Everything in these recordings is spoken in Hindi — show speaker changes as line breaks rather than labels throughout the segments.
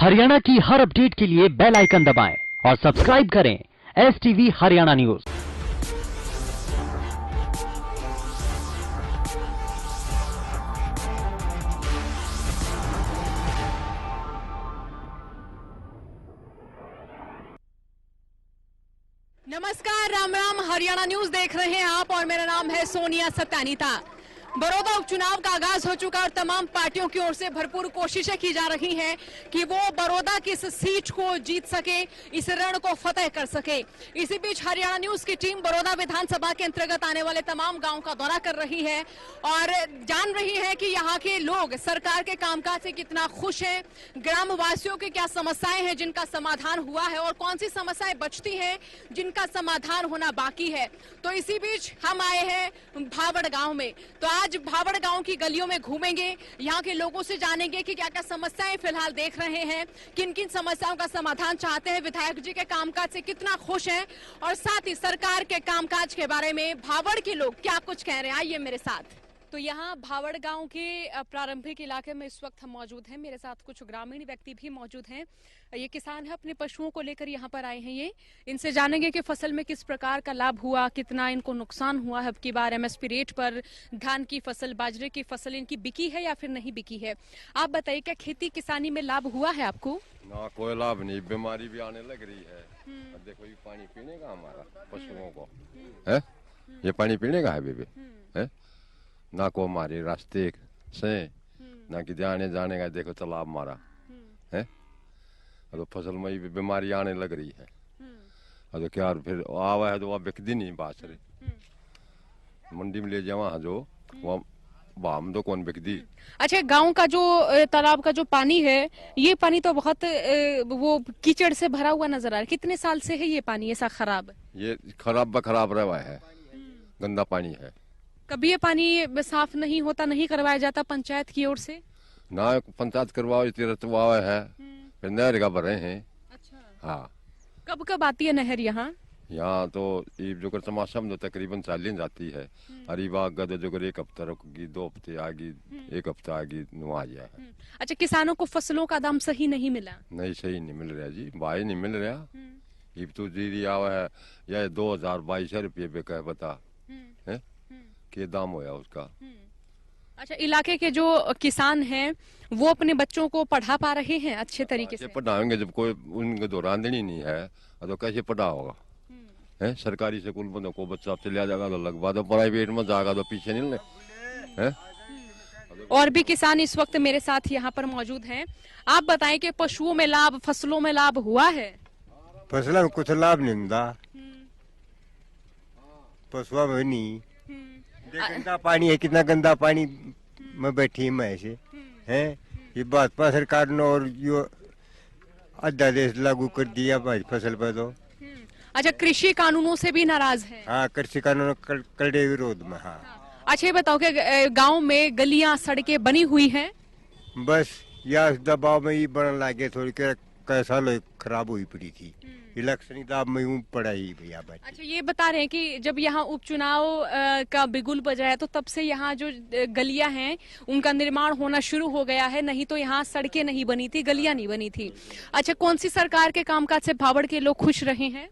हरियाणा की हर अपडेट के लिए बेल आइकन दबाएं और सब्सक्राइब करें STV हरियाणा न्यूज।
नमस्कार, राम राम। हरियाणा न्यूज देख रहे हैं आप और मेरा नाम है सोनिया सत्यानीता। बड़ौदा उपचुनाव का आगाज हो चुका और तमाम पार्टियों की ओर से भरपूर कोशिशें की जा रही हैं कि वो बड़ौदा की इस सीट को जीत सके, इस रण को फतेह कर सके। इसी बीच हरियाणा न्यूज की टीम बड़ौदा विधानसभा के अंतर्गत आने वाले तमाम गांव का दौरा कर रही है और जान रही है कि यहाँ के लोग सरकार के कामकाज से कितना खुश हैं, ग्राम वासियों की क्या समस्याएं हैं जिनका समाधान हुआ है और कौन सी समस्याएं बचती हैं जिनका समाधान होना बाकी है। तो इसी बीच हम आए हैं भावड़ गांव में। तो आज भावड़ गांव की गलियों में घूमेंगे, यहाँ के लोगों से जानेंगे कि क्या क्या समस्याएं फिलहाल देख रहे हैं, किन किन समस्याओं का समाधान चाहते हैं, विधायक जी के कामकाज से कितना खुश हैं और साथ ही सरकार के कामकाज के बारे में भावड़ के लोग क्या कुछ कह रहे हैं। आइए मेरे साथ। तो यहाँ भावड़ गांव के प्रारंभिक इलाके में इस वक्त हम मौजूद हैं। मेरे साथ कुछ ग्रामीण व्यक्ति भी मौजूद हैं। ये किसान है, अपने पशुओं को लेकर यहाँ पर आए हैं। ये इनसे जानेंगे कि फसल में किस प्रकार का लाभ हुआ, कितना इनको नुकसान हुआ है। अब की बार MSP रेट पर धान की फसल, बाजरे की फसल इनकी बिकी है या फिर नहीं बिकी है। आप बताइए, क्या खेती किसानी में लाभ हुआ है आपको?
ना, कोई लाभ नहीं। बीमारी भी आने लग रही है। देखो, ये पानी पीने का हमारा पशुओं को है, ये पानी पीने का है बेबी है ना। को हमारे रास्ते से ना कि जाने जाने का देखो तालाब मारा है, तो फसल में भी बीमारी आने लग रही है। तो क्या फिर आवा है तो वह बिकती नहीं बासरे, मंडी में ले जावा जो वह बाम तो कौन बिकती।
अच्छा, गांव का जो तालाब का जो पानी है, ये पानी तो बहुत वो कीचड़ से भरा हुआ नजर आ रहा है। कितने साल से है ये पानी ऐसा खराब?
ये खराब रहा है, गंदा पानी है।
कभी ये पानी साफ नहीं होता, नहीं करवाया जाता पंचायत की ओर से?
ना, पंचायत करवाओ रतवाए है, फिर नहर का भरे हैं।
अच्छा,
हाँ।
कब कब आती है नहर यहाँ?
यहाँ तो जो कर समाशम तो तकरीबन चालीन जाती है। अरीबा गद जो कर 1 हफ्ता रुकेगी, 2 हफ्ते आगी, 1 हफ्ता आगी नुआ जाए।
अच्छा, किसानों को फसलों का दाम सही नहीं मिला?
नहीं, सही नहीं मिल रहा जी, भाई नहीं मिल रहा। ये तो जीरी आवा है या 2022 रुपये पे कह बता है के दाम होया उसका।
अच्छा, इलाके के जो किसान हैं वो अपने बच्चों को पढ़ा पा रहे हैं अच्छे तरीके से?
पढ़ाएंगे जब कोई उनके दौरान देनी नहीं है तो कैसे पढ़ा होगा है। सरकारी स्कूल में को बच्चा चला जाएगा तो लगवा दो, प्राइवेट में जाएगा तो पीछे नहीं है।
और भी किसान इस वक्त मेरे साथ यहाँ पर मौजूद हैं। आप बताएं कि पशुओं में लाभ, फसलों में लाभ हुआ है?
फसलों में कुछ लाभ नहीं होता, पशुओं में नहीं। गंदा पानी है, कितना गंदा पानी में बैठी मैं ऐसे है। ये भाजपा सरकार ने और यो अध्यादेश लागू कर दिया फसल पर तो।
अच्छा, कृषि कानूनों से भी नाराज है?
हाँ, कृषि कानून कड़े विरोध में। हाँ।
अच्छा, ये बताओ कि गांव में गलियां, सड़कें बनी हुई हैं?
बस या दबाव में ही बनने लगे, थोड़ी कैसा लो खराब हुई पड़ी थी। इलेक्शन दाब में यूं पड़ा ही भैया।
अच्छा, ये बता रहे हैं कि जब यहाँ उपचुनाव का बिगुल बजा है तो तब से यहाँ जो गलियां हैं उनका निर्माण होना शुरू हो गया है, नहीं तो यहाँ सड़कें नहीं बनी थी, गलियां नहीं बनी थी। अच्छा, कौन सी सरकार के कामकाज से भावड़ के लोग खुश रहे हैं?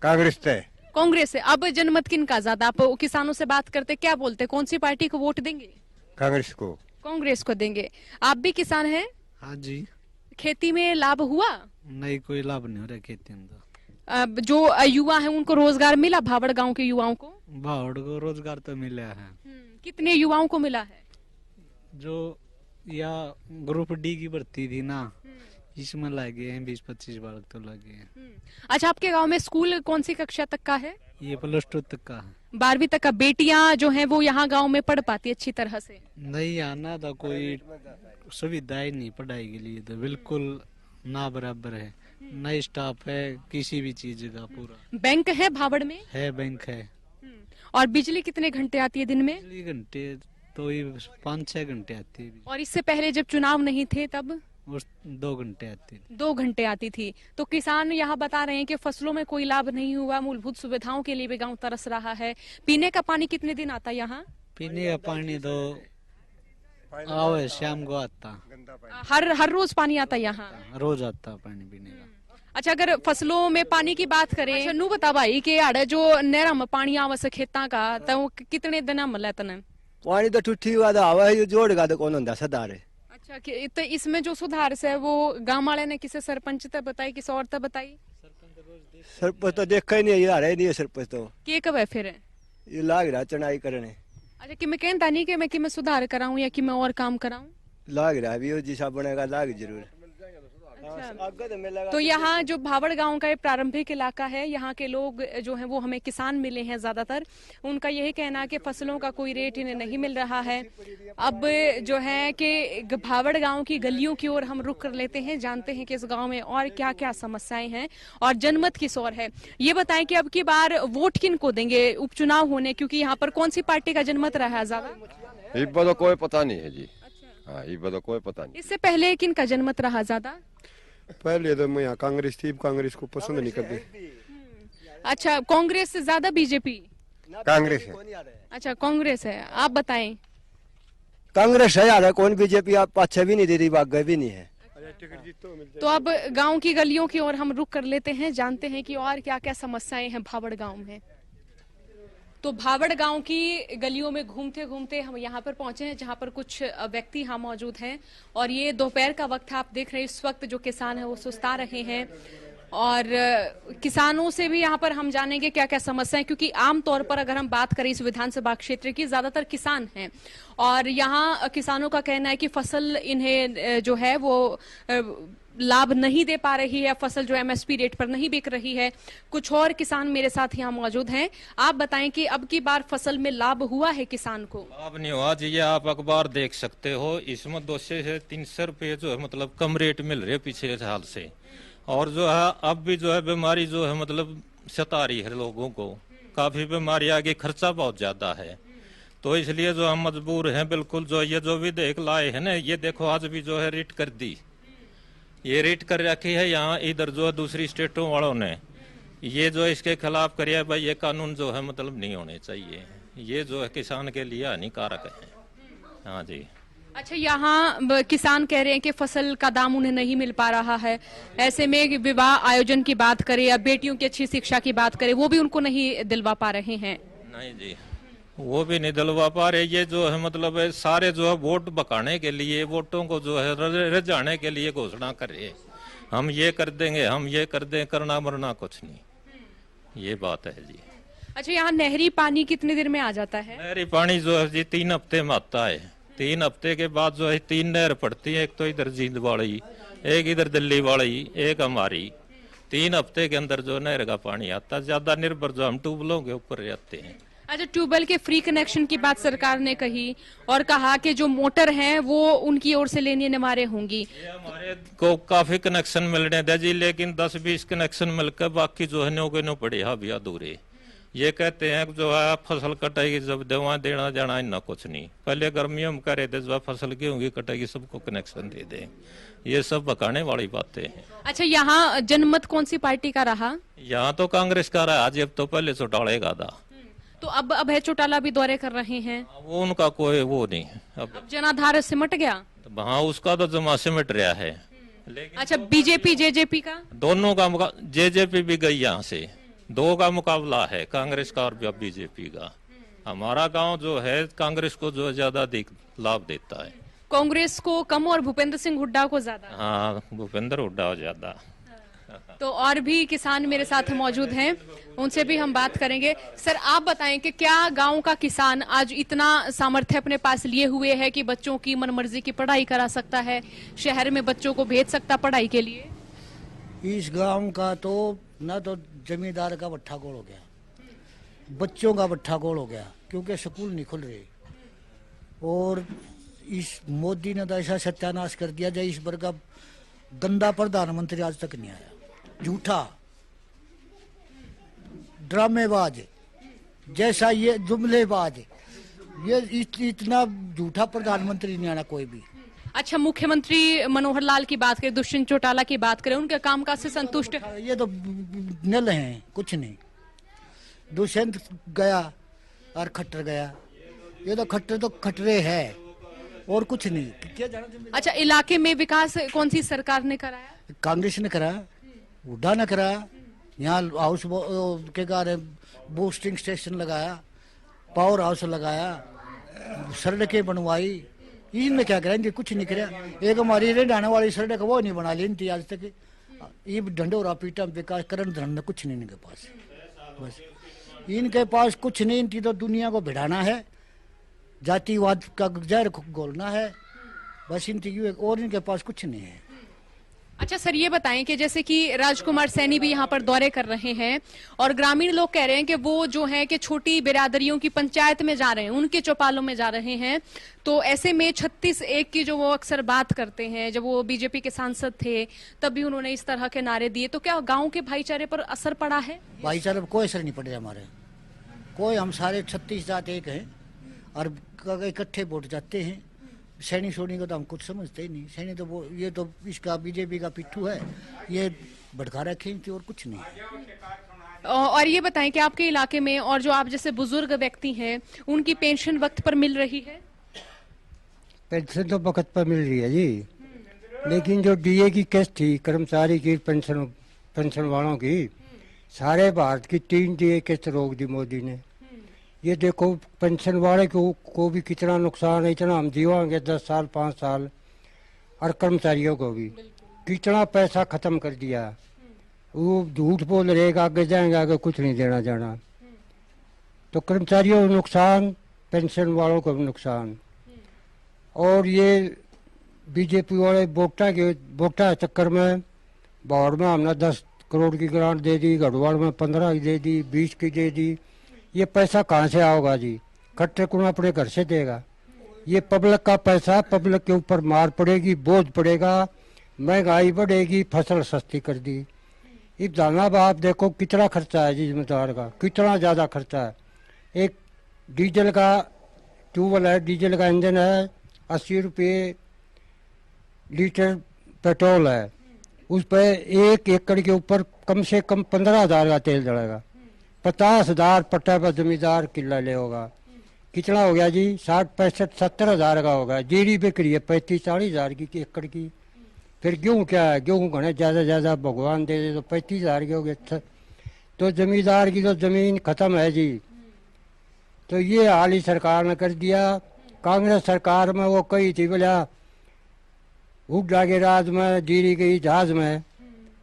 कांग्रेस से।
कांग्रेस से। अब जनमत किनका ज्यादा? आप किसानों से बात करते, क्या बोलते, कौन सी पार्टी को वोट देंगे?
कांग्रेस को।
कांग्रेस को देंगे। आप भी किसान हैं?
हाँ जी।
खेती में लाभ हुआ?
नहीं, कोई लाभ नहीं हो रहा खेती में।
तो जो युवा हैं उनको रोजगार मिला? भावड़ गांव के युवाओं को?
भावड़ को रोजगार तो मिला है।
कितने युवाओं को मिला है?
जो या ग्रुप D की भर्ती थी ना, इसमें लगे हैं 20-25 बालक तो लगे हैं।
अच्छा, आपके गांव में स्कूल कौन सी कक्षा तक का है?
ये +2 तक का है।
12वीं तक का। बेटियां जो हैं वो यहाँ गांव में पढ़ पाती अच्छी तरह से?
नहीं, आना था, कोई सुविधाएं नहीं पढ़ाई के लिए, तो बिल्कुल ना बराबर है। नई स्टाफ है किसी भी चीज का पूरा।
बैंक है भावड़ में?
है, बैंक है।
और बिजली कितने घंटे आती है दिन में?
बिजली घंटे तो 5-6 घंटे आती है।
और इससे पहले जब चुनाव नहीं थे तब?
2 घंटे आती थी।
2 घंटे आती थी। तो किसान यहाँ बता रहे हैं कि फसलों में कोई लाभ नहीं हुआ, मूलभूत सुविधाओं के लिए भी गांव तरस रहा है। पीने का पानी कितने दिन आता है यहाँ?
पीने का पानी तो आवे शाम को आता,
हर रोज पानी आता है यहाँ?
रोज आता पानी पीने का।
अच्छा, अगर फसलों में पानी की बात करें, अच्छा नू बता भाई कि आड़े जो नहर में पानी आवस खेता का तो वो कितने दिन में मिला तने?
पानी तो ठुठी हुआ था, हवा है जोड़ का तो कौन होता सदारे।
अच्छा, तो इसमें जो सुधार से वो गांव वाले ने किसी सरपंच तक बताई, किसी और तक बताई?
सरपंच तो देखा ही नहीं, यार है नहीं है सरपंच तो।
के कब है फिर?
ये लाग रहा चढ़ाई करने।
अच्छा, कि मैं कहता नहीं कि मैं सुधार कराऊं या कि मैं और काम कराऊं?
लाग रहा है भी जिसा बनेगा लाग जरूर।
तो यहाँ जो भावड़ गांव का ये प्रारंभिक इलाका है, यहाँ के लोग जो हैं वो हमें किसान मिले हैं ज्यादातर। उनका यही कहना है कि फसलों का कोई रेट इन्हें नहीं मिल रहा है। अब जो है कि भावड़ गांव की गलियों की ओर हम रुख कर लेते हैं, जानते हैं कि इस गांव में और क्या क्या समस्याएं हैं और जनमत किस ओर है। ये बताएं कि अब की बार वोट किन को देंगे उपचुनाव होने, क्योंकि यहाँ पर कौन सी पार्टी का जनमत रहा है ज्यादा?
ये तो कोई पता नहीं है जी। हाँ, ये तो कोई पता नहीं।
इससे पहले किन का जनमत रहा ज्यादा?
पहले तो मैं यहाँ कांग्रेस थी, कांग्रेस को पसंद नहीं करती।
अच्छा, कांग्रेस से ज्यादा बीजेपी?
कांग्रेस है।
अच्छा, कांग्रेस है। आप बताएं।
कांग्रेस है यार, कौन बीजेपी आप पाछे भी नहीं दे रही, भाग भी नहीं है।
तो अब गांव की गलियों की ओर हम रुक कर लेते हैं, जानते हैं कि और क्या क्या समस्याएं हैं भावड़ गांव में। तो भावड़ गांव की गलियों में घूमते घूमते हम यहाँ पर पहुंचे हैं, जहाँ पर कुछ व्यक्ति यहाँ मौजूद हैं और ये दोपहर का वक्त है। आप देख रहे हैं इस वक्त जो किसान है वो सुस्ता रहे हैं और किसानों से भी यहाँ पर हम जानेंगे क्या क्या समस्याएं, क्योंकि आमतौर पर अगर हम बात करें इस विधानसभा क्षेत्र की, ज्यादातर किसान हैं और यहाँ किसानों का कहना है कि फसल इन्हें जो है वो लाभ नहीं दे पा रही है, फसल जो एमएसपी रेट पर नहीं बिक रही है। कुछ और किसान मेरे साथ यहाँ मौजूद हैं। आप बताएं कि अब की बार फसल में लाभ हुआ है किसान को?
लाभ नहीं हुआ जी, ये आप अखबार देख सकते हो, इसमें 200 से 300 रुपये जो है मतलब कम रेट मिल रहे पिछले साल से। और जो है अब भी जो है बीमारी जो है मतलब सता रही है लोगों को, काफी बीमारी आगे, खर्चा बहुत ज्यादा है। तो इसलिए जो हम मजबूर हैं बिल्कुल। जो ये जो भी देख लाए है ना, ये देखो आज भी जो है रेट कर दी, ये रेट कर रखी है यहाँ इधर जो दूसरी स्टेटों वालों ने। ये जो इसके खिलाफ करे भाई, ये कानून जो है मतलब नहीं होने चाहिए, ये जो है किसान के लिए हानिकारक है। हाँ जी।
अच्छा, यहाँ किसान कह रहे हैं कि फसल का दाम उन्हें नहीं मिल पा रहा है। ऐसे में विवाह आयोजन की बात करें या बेटियों की अच्छी शिक्षा की बात करें, वो भी उनको नहीं दिलवा पा रहे हैं।
नहीं जी, वो भी नहीं दिलवा पा रहे। ये जो है मतलब सारे जो है वोट बकाने के लिए, वोटों को जो है रजाने के लिए घोषणा कर रहे, हम ये कर देंगे, हम ये कर दें, करना मरना कुछ नहीं, ये बात है जी।
अच्छा, यहाँ नहरी पानी कितने देर में आ जाता है?
नहरी पानी जो है जी 3 हफ्ते में आता है। 3 हफ्ते के बाद जो है 3 नहर पड़ती है, एक तो इधर जींद वाली, एक इधर दिल्ली वाली, एक हमारी। 3 हफ्ते के अंदर जो नहर का पानी आता है। ज्यादा निर्भर जो हम ट्यूबवेलों के ऊपर रहते हैं।
अच्छा, ट्यूबवेल के फ्री कनेक्शन की बात सरकार ने कही और कहा कि जो मोटर हैं वो उनकी ओर से लेनी अनिवार्य होंगी।
हमारे को काफी कनेक्शन मिलने दे जी, लेकिन 10-20 कनेक्शन मिलकर बाकी जो है नो के नो पड़े भी अधूरे। ये कहते हैं जो है फसल कटाई जब दवा देना जाना इतना कुछ नहीं। पहले गर्मियों में करे थे जब फसल गेहूं की कटाई सबको कनेक्शन दे दें, ये सब बकाने वाली बातें हैं।
अच्छा, यहाँ जनमत कौन सी पार्टी का रहा?
यहाँ तो कांग्रेस का रहा आज, अब तो पहले चौटालेगा था।
तो अब है चौटाला भी दौरे कर रहे हैं।
वो उनका कोई वो नहीं है।
अब जनाधार सिमट गया।
तो हाँ, उसका तो जमा सिमट रहा है। लेकिन
अच्छा, बीजेपी जेजेपी का?
दोनों का जेजेपी भी गई यहाँ से, 2 का मुकाबला है, कांग्रेस का और बीजेपी का। हमारा गांव जो है कांग्रेस को जो ज्यादा लाभ देता है,
कांग्रेस को कम और भूपेंद्र सिंह हुड्डा को ज्यादा।
हाँ, भूपेंद्र हुड्डा ज्यादा।
तो और भी किसान मेरे साथ मौजूद हैं, उनसे भी हम बात करेंगे। सर, आप बताएं कि क्या गांव का किसान आज इतना सामर्थ्य अपने पास लिए हुए है कि बच्चों की मनमर्जी की पढ़ाई करा सकता है, शहर में बच्चों को भेज सकता पढ़ाई के लिए?
इस गांव का तो ना तो जमींदार का बट्ठा गोल हो गया, बच्चों का बट्ठा गोल हो गया, क्योंकि स्कूल नहीं खुल रहे। और इस मोदी ने तो ऐसा सत्यानाश कर दिया जब इस बार का गंदा प्रधानमंत्री आज तक नहीं आया। झूठा, ड्रामेबाज, जैसा ये जुमलेबाज, ये इतना झूठा प्रधानमंत्री नहीं आना कोई भी।
अच्छा, मुख्यमंत्री मनोहर लाल की बात करें, दुष्यंत चौटाला की बात करें, उनके कामकाज से संतुष्ट है?
ये तो नल हैं, कुछ नहीं। दुष्यंत गया और खट्टर गया, ये तो खट्टर तो खटरे है, और कुछ नहीं। क्या जाना।
अच्छा, इलाके में विकास कौन सी सरकार ने कराया?
कांग्रेस ने करा, हुड्डा ने करा। यहाँ हाउस के गारे बूस्टिंग स्टेशन लगाया, पावर हाउस लगाया, सड़कें बनवाई। इनने क्या करा? इनके कुछ नहीं करा। एक हमारी रेड आने वाली सड़क वो नहीं बना ली इनकी आज तक। ये ढंडोरा पीटा विकास करण धरण कुछ नहीं इनके पास। बस इनके पास कुछ नहीं। इनकी तो दुनिया को भिड़ाना है, जातिवाद का जहर घोलना है, बस इनकी और इनके पास कुछ नहीं है।
अच्छा सर, ये बताएं कि जैसे कि राजकुमार सैनी भी यहाँ पर दौरे कर रहे हैं और ग्रामीण लोग कह रहे हैं कि वो जो है कि छोटी बिरादरियों की पंचायत में जा रहे हैं, उनके चौपालों में जा रहे हैं। तो ऐसे में 36-1 की जो वो अक्सर बात करते हैं, जब वो बीजेपी के सांसद थे तब भी उन्होंने इस तरह के नारे दिए। तो क्या गाँव के भाईचारे पर असर पड़ा है?
भाईचारे पर कोई असर नहीं पड़े हमारे कोई। हम सारे 36 जात एक हैं और इकट्ठे वोट जाते हैं। सैनी सोनी को तो हम कुछ समझते ही नहीं। सैनी तो वो ये तो इसका बीजेपी का पिट्ठू है, ये भड़का रखे थी और कुछ नहीं।
और ये बताएं कि आपके इलाके में और जो आप जैसे बुजुर्ग व्यक्ति हैं, उनकी पेंशन वक्त पर मिल रही है?
पेंशन तो वक्त पर मिल रही है जी, लेकिन जो डीए की किस्त थी कर्मचारी की पेंशन वालों की, सारे भारत की 3 डीए किस्त रोक दी मोदी ने। ये देखो पेंशन वाले को भी कितना नुकसान है। इतना हम जीवाएंगे 10 साल 5 साल, और कर्मचारियों को भी कितना पैसा खत्म कर दिया। वो झूठ बोल रहेगा आगे जाएंगे, आगे कुछ नहीं देना जाना। तो कर्मचारियों को नुकसान, पेंशन वालों को भी नुकसान। और ये बीजेपी वाले वोटा चक्कर में बाढ़ में हमने 10 करोड़ की ग्रांट दे दी, गढ़वाल में 15 की दे दी, 20 की दे दी। ये पैसा कहाँ से आओगा जी? खट्टे कौन अपने घर से देगा? ये पब्लिक का पैसा, पब्लिक के ऊपर मार पड़ेगी, बोझ पड़ेगा, महंगाई बढ़ेगी, फसल सस्ती कर दी। इस दाना बाप देखो कितना खर्चा है जी जिम्मेदार का, कितना ज़्यादा खर्चा है। एक डीजल का ट्यूबवेल है, डीजल का इंजन है, 80 रुपये लीटर पेट्रोल है। उस पर 1 एकड़ के ऊपर कम से कम 15,000 का तेल जलेगा। 50,000 पट्टा पर जमींदार किला ले होगा। कितना हो गया जी? 60, 65, 70,000 का होगा। जीरी बिक्री है 35-40,000 की एकड़ की। फिर गेहूँ क्या है? गेहूँ घने ज़्यादा भगवान दे दे तो 35,000 के हो गए। तो जमींदार की तो ज़मीन ख़त्म है जी। तो ये हाल ही सरकार ने कर दिया। कांग्रेस सरकार में वो कही थी बोला हुड्डा के राज में, जीरी के जहाज में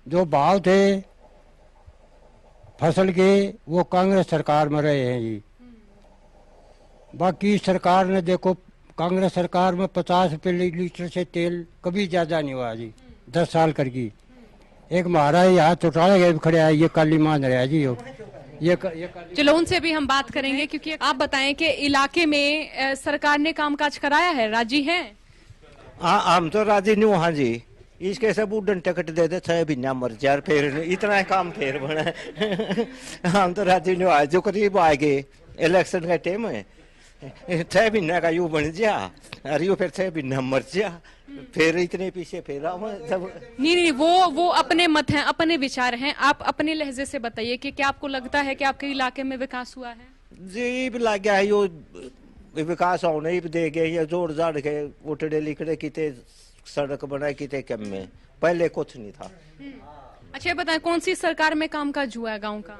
जो भाव थे फसल के, वो कांग्रेस सरकार में रहे हैं जी। बाकी सरकार ने देखो, कांग्रेस सरकार में 50 रुपये लीटर से तेल कभी ज़्यादा नहीं हुआ जी 10 साल कर की। एक महाराज यहाँ चौटाले गए खड़े है, ये काली मान रहा है जी। ये
चलो उनसे भी हम बात करेंगे, क्योंकि आप बताएं कि इलाके में सरकार ने कामकाज कराया है, राजी हैं?
हाँ, हम तो राजी नहीं। हाँ जी, इसके सब उड़न टिकट दे दे 6 महीना मर जा, फिर इतना काम फिर बना। हम तो राजी नहीं। आज जो करीब आ गए इलेक्शन का टाइम है, 6 महीना का यू बन जा, अरे यू फिर 6 महीना मर जा, फिर इतने पीछे फिर
नहीं, वो अपने मत हैं, अपने विचार हैं। आप अपने लहजे से बताइए कि क्या आपको लगता है कि आपके इलाके में विकास हुआ है?
जी भी लग गया है यो विकास होने ही दे गए। ये जोड़ जाड़ के उठड़े लिखड़े किते सड़क बनाए किते कम में, पहले कुछ नहीं था।
अच्छा बताएं, कौन सी सरकार में कामकाज हुआ है गांव का?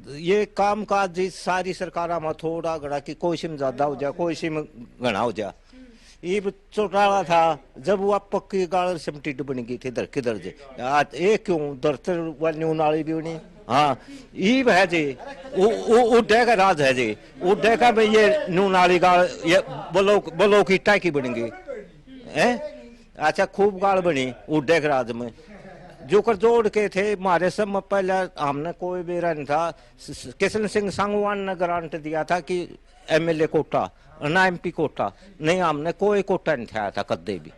ये काम काज जी सारी सरकार में थोड़ा घड़ा की, कोई सिम ज्यादा हो जा, कोई सिम घना हो जा। ये चौटाला था जब वो पक्की गाड़ सिमटी बन गई थी दर किधर जे आज एक क्यों दरतर वाली नाली भी नहीं। हाँ ये है जी, उड्डे का राज है जी। उड्डे का भाई ये नू नाली गाड़ ये बोलो की टाकी बन गई है। अच्छा खूब गाड़ बनी उड्डे के राज में, जो कर जोड़ के थे हमारे सब में। पहले हमने कोई बेरा नहीं था। किशन सिंह सांगवान ने ग्रांट दिया था कि एमएलए कोटा ना एमपी कोटा, नहीं हमने कोई कोटा नहीं था कदे भी।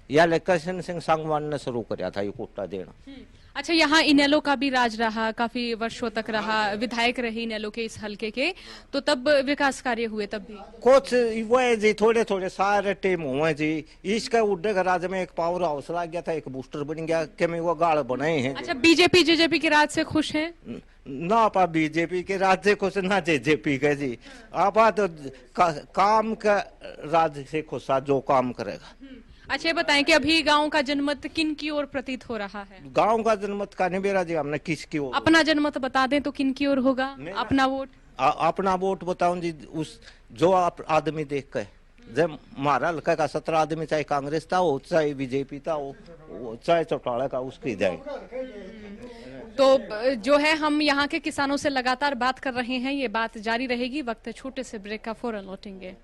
या किशन सिंह सांगवान ने शुरू कराया था ये कोटा देना।
अच्छा, यहाँ इनेलो का भी राज रहा, काफी वर्षों तक रहा, विधायक रहे इनेलो के इस हलके के, तो तब विकास कार्य हुए तब भी?
कुछ वो है जी, थोड़े थोड़े सारे टीम हुए जी। इसका उड्डे का राज में एक पावर हाउस लग गया था, एक बूस्टर बन गया कि मैं वो गाड़ बनाए हैं।
अच्छा, बीजेपी जेजेपी के राज से खुश हैं?
ना आप बीजेपी के राज्य खुश ना जेजेपी के जी। आप तो काम का राज्य से खुश जो काम करेगा।
अच्छा, ये बताएं कि अभी गांव का जनमत किन की ओर प्रतीत हो रहा है?
गांव का जनमत का नहीं बेरा जी, हमने किसकी ओर?
अपना जनमत बता दें तो किन की ओर होगा अपना वोट?
अपना वोट बताऊं जी, उस जो आप आदमी देख के, जब हमारा हल्का का 17 आदमी, चाहे कांग्रेस था हो, चाहे बीजेपी था हो, चाहे चौटाला का, उसकी जाए।
तो जो है, हम यहाँ के किसानों से लगातार बात कर रहे हैं, ये बात जारी रहेगी। वक्त छोटे से ब्रेक का, फौरन लौटेंगे।